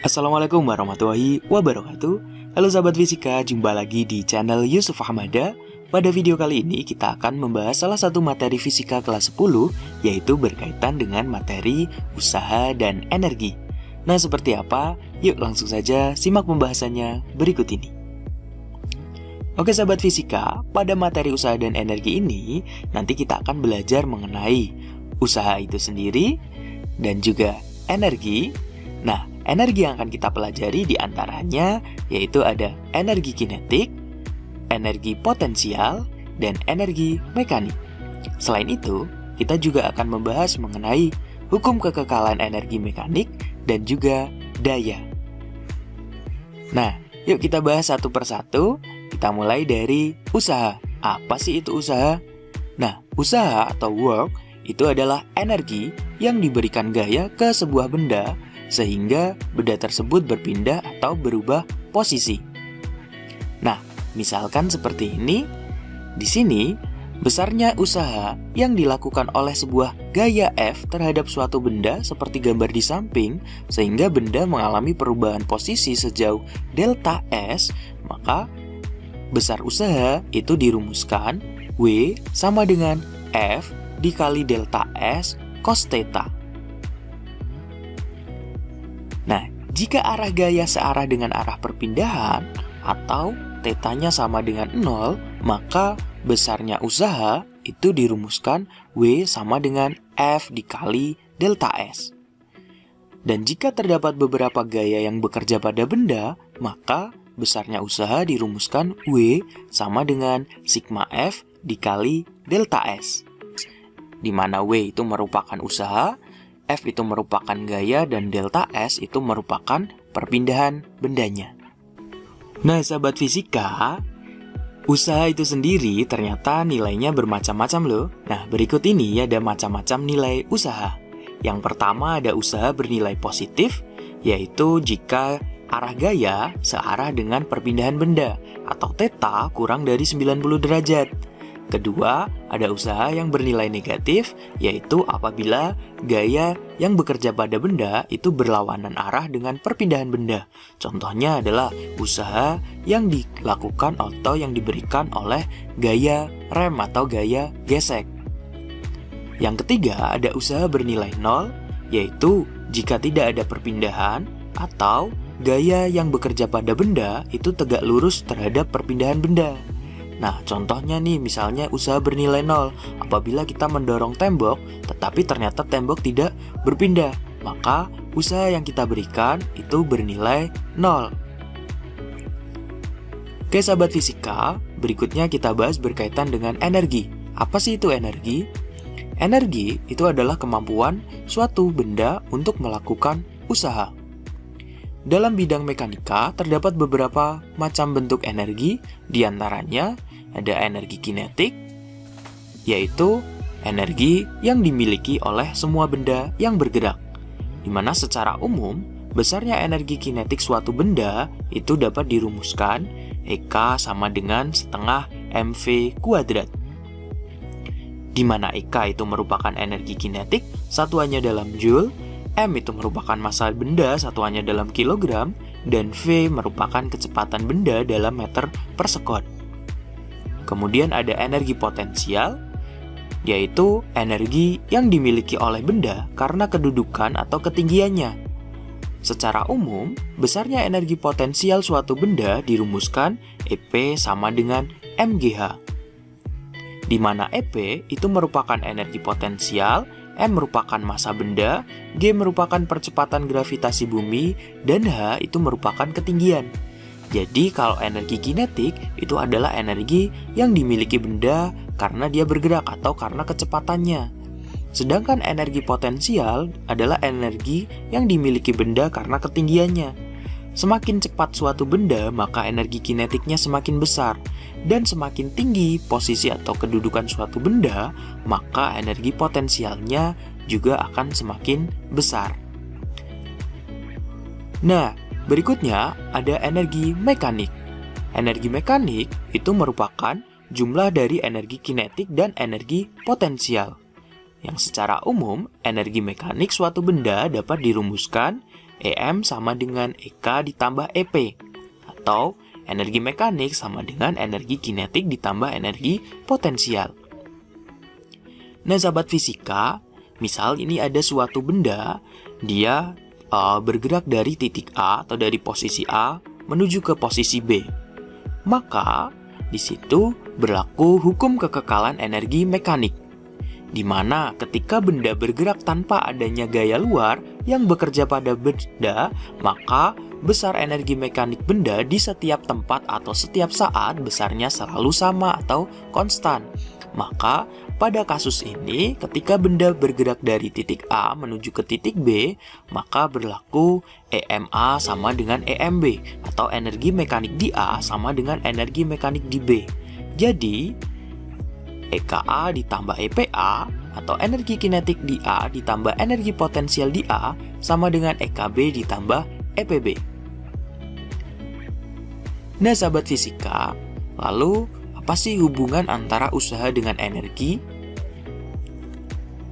Assalamualaikum warahmatullahi wabarakatuh. Halo sahabat fisika, jumpa lagi di channel Yusuf Ahmada. Pada video kali ini kita akan membahas salah satu materi fisika kelas 10, yaitu berkaitan dengan materi usaha dan energi. Nah, seperti apa? Yuk langsung saja simak pembahasannya berikut ini. Oke sahabat fisika, pada materi usaha dan energi ini nanti kita akan belajar mengenai usaha itu sendiri dan juga energi. Nah, energi yang akan kita pelajari diantaranya yaitu ada energi kinetik, energi potensial, dan energi mekanik. Selain itu, kita juga akan membahas mengenai hukum kekekalan energi mekanik dan juga daya. Nah, yuk kita bahas satu persatu. Kita mulai dari usaha. Apa sih itu usaha? Nah, usaha atau work itu adalah energi yang diberikan gaya ke sebuah benda sehingga benda tersebut berpindah atau berubah posisi. Nah, misalkan seperti ini. Di sini, besarnya usaha yang dilakukan oleh sebuah gaya F terhadap suatu benda seperti gambar di samping, sehingga benda mengalami perubahan posisi sejauh delta S, maka besar usaha itu dirumuskan W sama dengan F dikali delta S cos theta. Nah, jika arah gaya searah dengan arah perpindahan atau tetanya sama dengan 0, maka besarnya usaha itu dirumuskan W sama dengan F dikali delta S. Dan jika terdapat beberapa gaya yang bekerja pada benda, maka besarnya usaha dirumuskan W sama dengan sigma F dikali delta S. Di mana W itu merupakan usaha, F itu merupakan gaya, dan delta S itu merupakan perpindahan bendanya. Nah, sahabat fisika, usaha itu sendiri ternyata nilainya bermacam-macam loh. Nah, berikut ini ada macam-macam nilai usaha. Yang pertama ada usaha bernilai positif, yaitu jika arah gaya searah dengan perpindahan benda atau theta kurang dari 90 derajat. Kedua, ada usaha yang bernilai negatif, yaitu apabila gaya yang bekerja pada benda itu berlawanan arah dengan perpindahan benda. Contohnya adalah usaha yang dilakukan atau yang diberikan oleh gaya rem atau gaya gesek. Yang ketiga, ada usaha bernilai nol, yaitu jika tidak ada perpindahan atau gaya yang bekerja pada benda itu tegak lurus terhadap perpindahan benda. Nah, contohnya nih, misalnya usaha bernilai 0 apabila kita mendorong tembok, tetapi ternyata tembok tidak berpindah, maka usaha yang kita berikan itu bernilai 0. Oke sahabat fisika, berikutnya kita bahas berkaitan dengan energi. Apa sih itu energi? Energi itu adalah kemampuan suatu benda untuk melakukan usaha. Dalam bidang mekanika, terdapat beberapa macam bentuk energi, diantaranya ada energi kinetik, yaitu energi yang dimiliki oleh semua benda yang bergerak, di mana secara umum, besarnya energi kinetik suatu benda itu dapat dirumuskan EK sama dengan setengah mv kuadrat, di mana EK itu merupakan energi kinetik, satuannya dalam joule, M itu merupakan massa benda, satuannya dalam kilogram, dan V merupakan kecepatan benda dalam meter per sekon. Kemudian ada energi potensial, yaitu energi yang dimiliki oleh benda karena kedudukan atau ketinggiannya. Secara umum, besarnya energi potensial suatu benda dirumuskan EP sama dengan mgh, di mana EP itu merupakan energi potensial, M merupakan massa benda, G merupakan percepatan gravitasi bumi, dan H itu merupakan ketinggian. Jadi kalau energi kinetik itu adalah energi yang dimiliki benda karena dia bergerak atau karena kecepatannya. Sedangkan energi potensial adalah energi yang dimiliki benda karena ketinggiannya. Semakin cepat suatu benda, maka energi kinetiknya semakin besar. Dan semakin tinggi posisi atau kedudukan suatu benda, maka energi potensialnya juga akan semakin besar. Nah, berikutnya ada energi mekanik. Energi mekanik itu merupakan jumlah dari energi kinetik dan energi potensial. Yang secara umum, energi mekanik suatu benda dapat dirumuskan EM sama dengan EK ditambah EP. Atau energi mekanik sama dengan energi kinetik ditambah energi potensial. Nah, sahabat fisika, misal ini ada suatu benda, dia bergerak dari titik A atau dari posisi A menuju ke posisi B. Maka, di situ berlaku hukum kekekalan energi mekanik, di mana ketika benda bergerak tanpa adanya gaya luar yang bekerja pada benda, maka besar energi mekanik benda di setiap tempat atau setiap saat besarnya selalu sama atau konstan. Maka pada kasus ini, ketika benda bergerak dari titik A menuju ke titik B, maka berlaku EMA sama dengan EMB, atau energi mekanik di A sama dengan energi mekanik di B. Jadi, EKA ditambah EPA, atau energi kinetik di A ditambah energi potensial di A, sama dengan EKB ditambah EPB. Nah, sahabat fisika, lalu apa sih hubungan antara usaha dengan energi?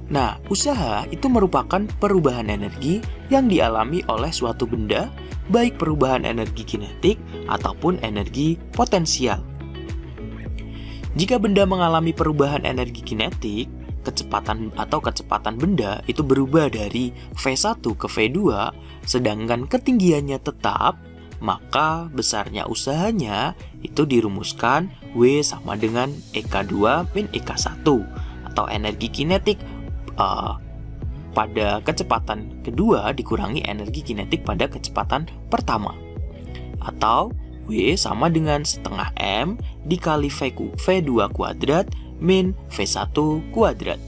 Nah, usaha itu merupakan perubahan energi yang dialami oleh suatu benda, baik perubahan energi kinetik ataupun energi potensial. Jika benda mengalami perubahan energi kinetik, kecepatan benda itu berubah dari V1 ke V2, sedangkan ketinggiannya tetap, maka besarnya usahanya itu dirumuskan W sama dengan EK2 min EK1, atau energi kinetik pada kecepatan kedua dikurangi energi kinetik pada kecepatan pertama, atau W sama dengan setengah M dikali V2 kuadrat min V1 kuadrat.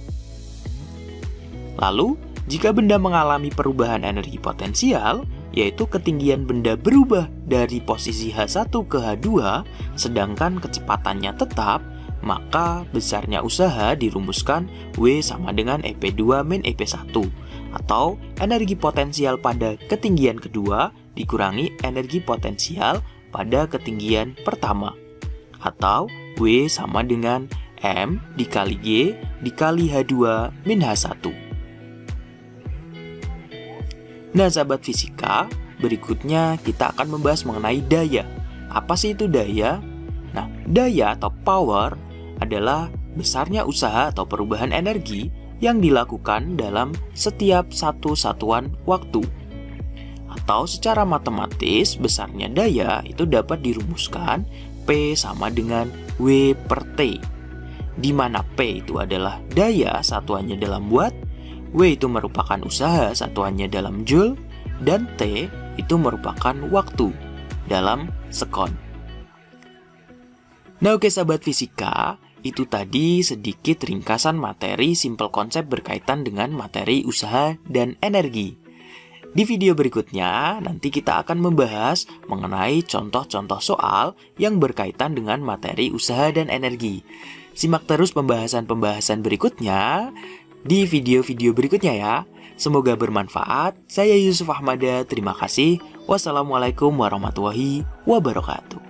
Lalu, jika benda mengalami perubahan energi potensial, yaitu ketinggian benda berubah dari posisi H1 ke H2, sedangkan kecepatannya tetap, maka besarnya usaha dirumuskan W sama dengan EP2 min EP1, atau energi potensial pada ketinggian kedua dikurangi energi potensial pada ketinggian pertama, atau W sama dengan M dikali G dikali H2 min H1. Nah, sahabat fisika, berikutnya kita akan membahas mengenai daya. Apa sih itu daya? Nah, daya atau power adalah besarnya usaha atau perubahan energi yang dilakukan dalam setiap satu satuan waktu. Atau secara matematis, besarnya daya itu dapat dirumuskan P sama dengan W per T, di mana P itu adalah daya satuannya dalam watt, W itu merupakan usaha satuannya dalam joule, dan T itu merupakan waktu dalam sekon. Nah, oke sahabat fisika, itu tadi sedikit ringkasan materi simple konsep berkaitan dengan materi usaha dan energi. Di video berikutnya, nanti kita akan membahas mengenai contoh-contoh soal yang berkaitan dengan materi usaha dan energi. Simak terus pembahasan-pembahasan berikutnya di video-video berikutnya ya. Semoga bermanfaat. Saya Yusuf Ahmada, terima kasih. Wassalamualaikum warahmatullahi wabarakatuh.